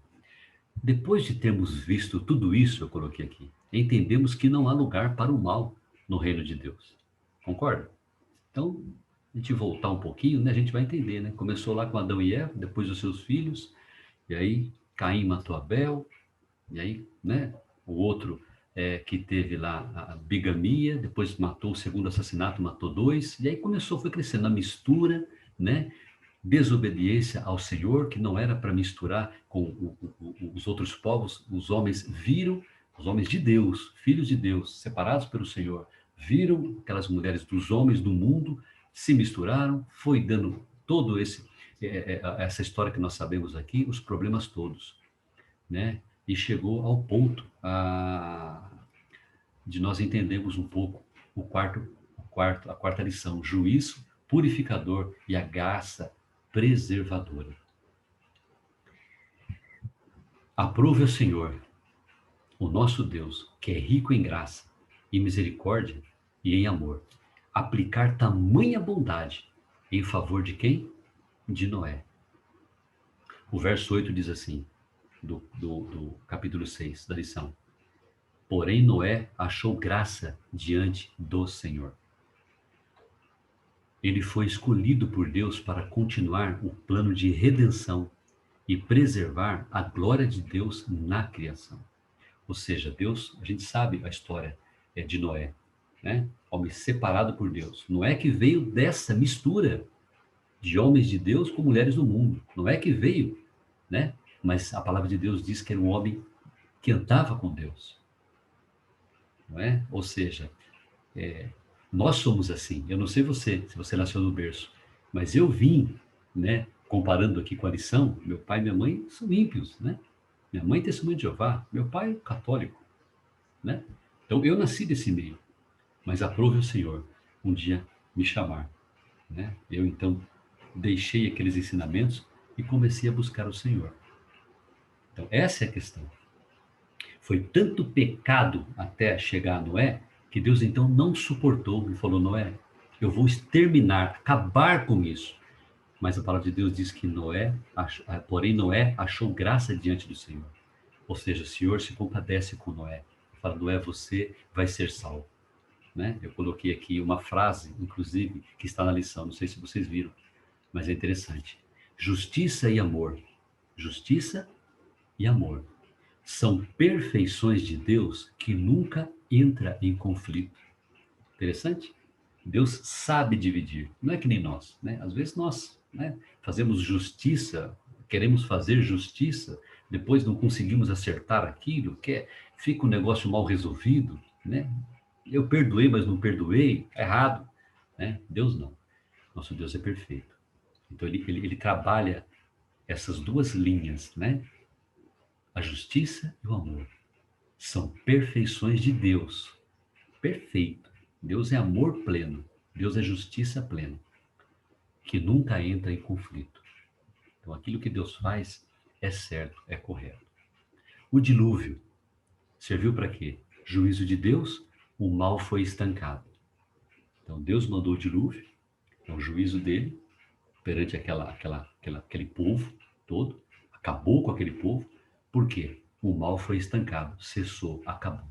Depois de termos visto tudo isso, eu coloquei aqui, entendemos que não há lugar para o mal no reino de Deus. Concorda? Então, a gente voltar um pouquinho, né, a gente vai entender, né? Começou lá com Adão e Eva, depois os seus filhos, e aí Caim matou Abel, e aí, né, o outro que teve lá a bigamia, depois matou o segundo assassinato, matou dois, e aí começou, foi crescendo a mistura, né? Desobediência ao Senhor, que não era para misturar com os outros povos, os homens viram, os homens de Deus, filhos de Deus, separados pelo Senhor, viram aquelas mulheres dos homens do mundo, se misturaram, foi dando todo essa história que nós sabemos aqui, os problemas todos, né? E chegou ao ponto de nós entendermos um pouco a quarta lição, juízo purificador e a graça preservadora. Aprove ao Senhor, o nosso Deus, que é rico em graça e misericórdia e em amor, aplicar tamanha bondade em favor de quem? De Noé. O verso 8 diz assim, do capítulo 6 da lição: porém Noé achou graça diante do Senhor. Ele foi escolhido por Deus para continuar o plano de redenção e preservar a glória de Deus na criação. Ou seja, Deus, a gente sabe a história de Noé, né? Homem separado por Deus. Noé que veio dessa mistura de homens de Deus com mulheres do mundo. Noé que veio, né? Mas a palavra de Deus diz que era um homem que andava com Deus, não é? Ou seja, nós somos assim. Eu não sei você, se você nasceu no berço, mas eu vim, né? Comparando aqui com a lição, meu pai e minha mãe são ímpios, né? Minha mãe é testemunha de Jeová, meu pai é católico, né? Então eu nasci desse meio, mas aprove o Senhor um dia me chamar, né? Eu então deixei aqueles ensinamentos e comecei a buscar o Senhor. Então essa é a questão. Foi tanto pecado até chegar a Noé, que Deus então não suportou e falou: Noé, eu vou exterminar, acabar com isso. Mas a palavra de Deus diz que porém Noé achou graça diante do Senhor. Ou seja, o Senhor se compadece com Noé. Fala: Noé, você vai ser salvo. Né? Eu coloquei aqui uma frase, inclusive, que está na lição, não sei se vocês viram, mas é interessante. Justiça e amor. Justiça e amor são perfeições de Deus que nunca entra em conflito. Interessante? Deus sabe dividir, não é que nem nós, né? Às vezes nós, né, fazemos justiça, queremos fazer justiça, depois não conseguimos acertar aquilo, fica um negócio mal resolvido, né? Eu perdoei, mas não perdoei, é errado, né? Deus não. Nosso Deus é perfeito. Então ele trabalha essas duas linhas, né? A justiça e o amor são perfeições de Deus. Perfeito. Deus é amor pleno. Deus é justiça plena, que nunca entra em conflito. Então, aquilo que Deus faz é certo, é correto. O dilúvio serviu para quê? Juízo de Deus, o mal foi estancado. Então, Deus mandou o dilúvio, é o juízo dele, perante aquele povo todo, acabou com aquele povo. Por quê? O mal foi estancado, cessou, acabou.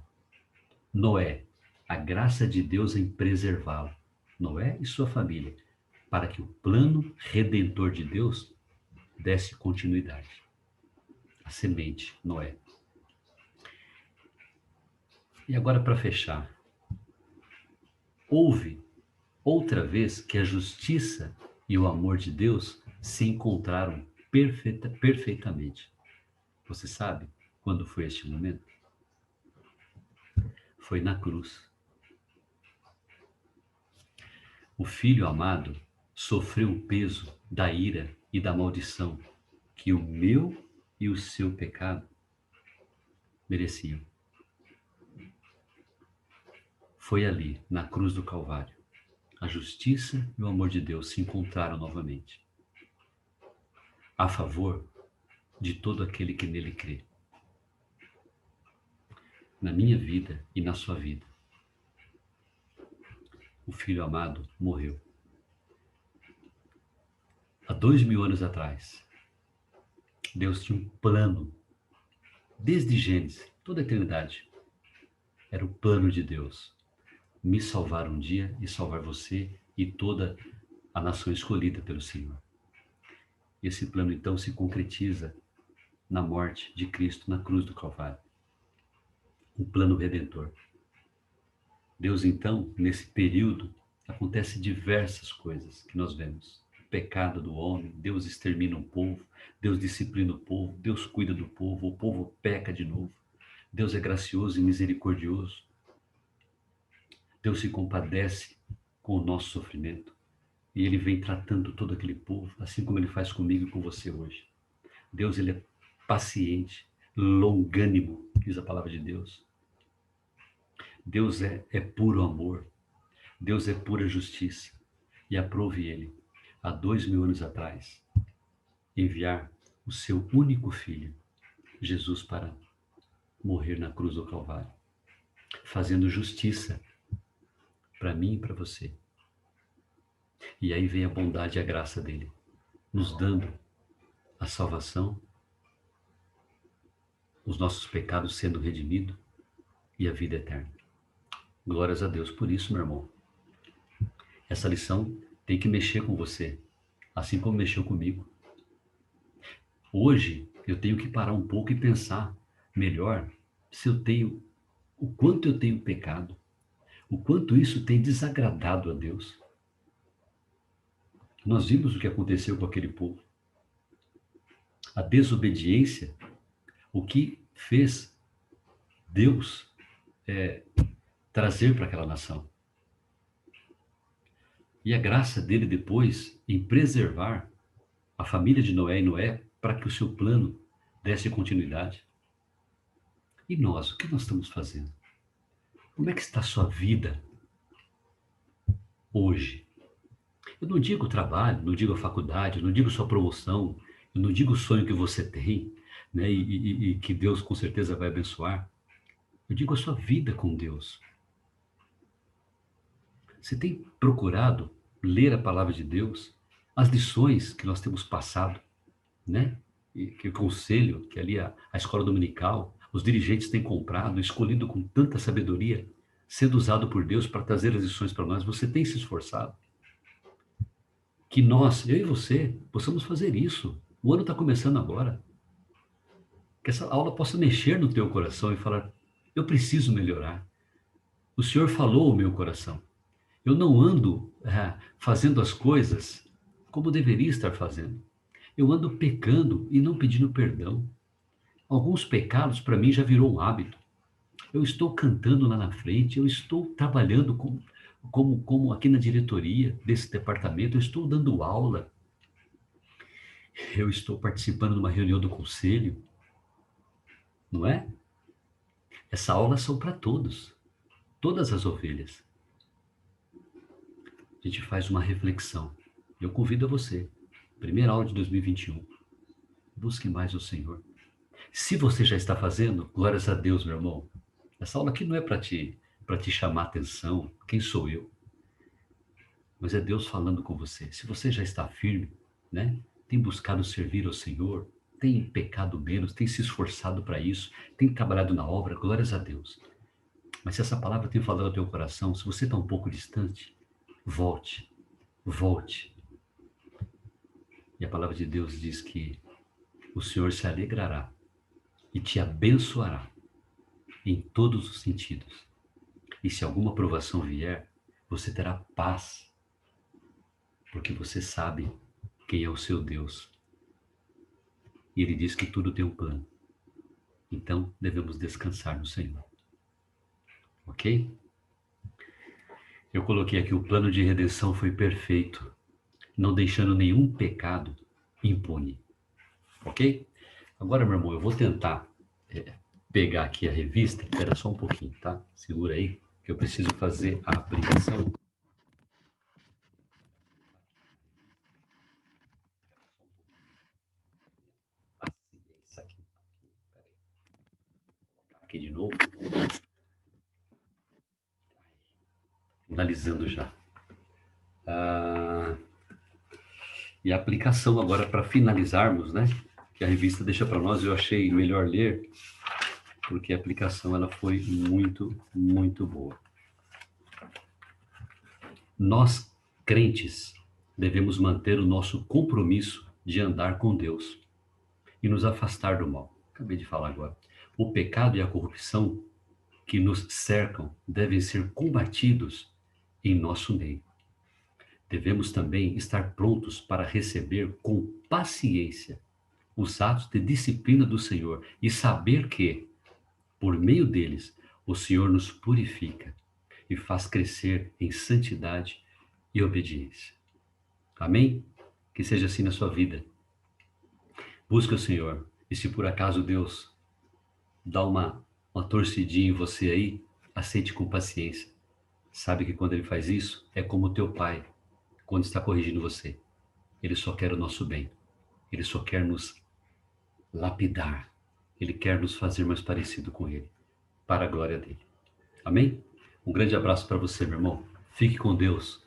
Noé, a graça de Deus em preservá-lo, Noé e sua família, para que o plano redentor de Deus desse continuidade. A semente, Noé. E agora, para fechar, houve outra vez que a justiça e o amor de Deus se encontraram perfeitamente. Você sabe quando foi este momento? Foi na cruz. O Filho amado sofreu o peso da ira e da maldição que o meu e o seu pecado mereciam. Foi ali, na cruz do Calvário, a justiça e o amor de Deus se encontraram novamente, a favor de todo aquele que nele crê. Na minha vida e na sua vida, o Filho amado morreu. Há 2000 anos atrás, Deus tinha um plano, desde Gênesis, toda a eternidade. Era o plano de Deus, me salvar um dia e salvar você e toda a nação escolhida pelo Senhor. Esse plano então se concretiza na morte de Cristo na cruz do Calvário. Um plano redentor. Deus então, nesse período, acontece diversas coisas que nós vemos. O pecado do homem, Deus extermina o povo, Deus disciplina o povo, Deus cuida do povo, o povo peca de novo. Deus é gracioso e misericordioso. Deus se compadece com o nosso sofrimento. E Ele vem tratando todo aquele povo, assim como Ele faz comigo e com você hoje. Deus, Ele é paciente, longânimo, diz a palavra de Deus. Deus é puro amor. Deus é pura justiça. E aprove Ele, há 2000 anos atrás, enviar o seu único filho, Jesus, para morrer na cruz do Calvário, fazendo justiça para mim e para você. E aí vem a bondade e a graça dele, nos dando a salvação, os nossos pecados sendo redimidos e a vida eterna. Glórias a Deus por isso, meu irmão. Essa lição tem que mexer com você, assim como mexeu comigo. Hoje eu tenho que parar um pouco e pensar melhor o quanto eu tenho pecado, o quanto isso tem desagradado a Deus. Nós vimos o que aconteceu com aquele povo. A desobediência, o que fez Deus trazer para aquela nação. E a graça dele depois em preservar a família de Noé e Noé para que o seu plano desse continuidade. E nós, o que nós estamos fazendo? Como é que está a sua vida hoje? Eu não digo trabalho, não digo a faculdade, não digo sua promoção, eu não digo o sonho que você tem, né, e que Deus com certeza vai abençoar. Eu digo a sua vida com Deus. Você tem procurado ler a palavra de Deus, as lições que nós temos passado, né? E que o conselho, que ali a escola dominical, os dirigentes têm comprado, escolhido com tanta sabedoria, sendo usado por Deus para trazer as lições para nós. Você tem se esforçado? Que nós, eu e você, possamos fazer isso. O ano está começando agora. Que essa aula possa mexer no teu coração e falar: eu preciso melhorar. O Senhor falou o meu coração. Eu não ando fazendo as coisas como deveria estar fazendo. Eu ando pecando e não pedindo perdão. Alguns pecados para mim já virou um hábito. Eu estou cantando lá na frente, eu estou trabalhando como aqui na diretoria desse departamento, eu estou dando aula, eu estou participando de uma reunião do conselho, não é? Essa aula são para todos, todas as ovelhas. A gente faz uma reflexão. Eu convido a você, primeira aula de 2021, busque mais o Senhor. Se você já está fazendo, glórias a Deus, meu irmão. Essa aula aqui não é para te chamar atenção, quem sou eu? Mas é Deus falando com você. Se você já está firme, né? Tem buscado servir ao Senhor, tem pecado menos, tem se esforçado para isso, tem trabalhado na obra, glórias a Deus. Mas se essa palavra tem falado ao teu coração, se você está um pouco distante, volte, volte. E a palavra de Deus diz que o Senhor se alegrará e te abençoará em todos os sentidos. E se alguma provação vier, você terá paz, porque você sabe quem é o seu Deus. E ele diz que tudo tem um plano. Então, devemos descansar no Senhor. Ok? Eu coloquei aqui: o plano de redenção foi perfeito, não deixando nenhum pecado impune. Ok? Agora, meu irmão, eu vou tentar pegar aqui a revista. Espera só um pouquinho, tá? Segura aí, que eu preciso fazer a aplicação. Paciência aqui. Peraí. Aqui de novo. Finalizando já. E a aplicação agora para finalizarmos, né? Que a revista deixa para nós, eu achei melhor ler, porque a aplicação ela foi muito, muito boa. Nós, crentes, devemos manter o nosso compromisso de andar com Deus e nos afastar do mal. Acabei de falar agora. O pecado e a corrupção que nos cercam devem ser combatidos em nosso meio. Devemos também estar prontos para receber com paciência os atos de disciplina do Senhor e saber que, por meio deles, o Senhor nos purifica e faz crescer em santidade e obediência. Amém? Que seja assim na sua vida. Busque o Senhor. E se por acaso Deus dá uma torcidinha em você aí, aceite com paciência. Sabe que quando Ele faz isso, é como o teu pai, quando está corrigindo você. Ele só quer o nosso bem. Ele só quer nos lapidar. Ele quer nos fazer mais parecido com Ele, para a glória dele. Amém? Um grande abraço para você, meu irmão. Fique com Deus.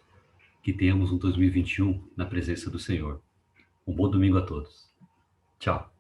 Que tenhamos um 2021 na presença do Senhor. Um bom domingo a todos. Tchau.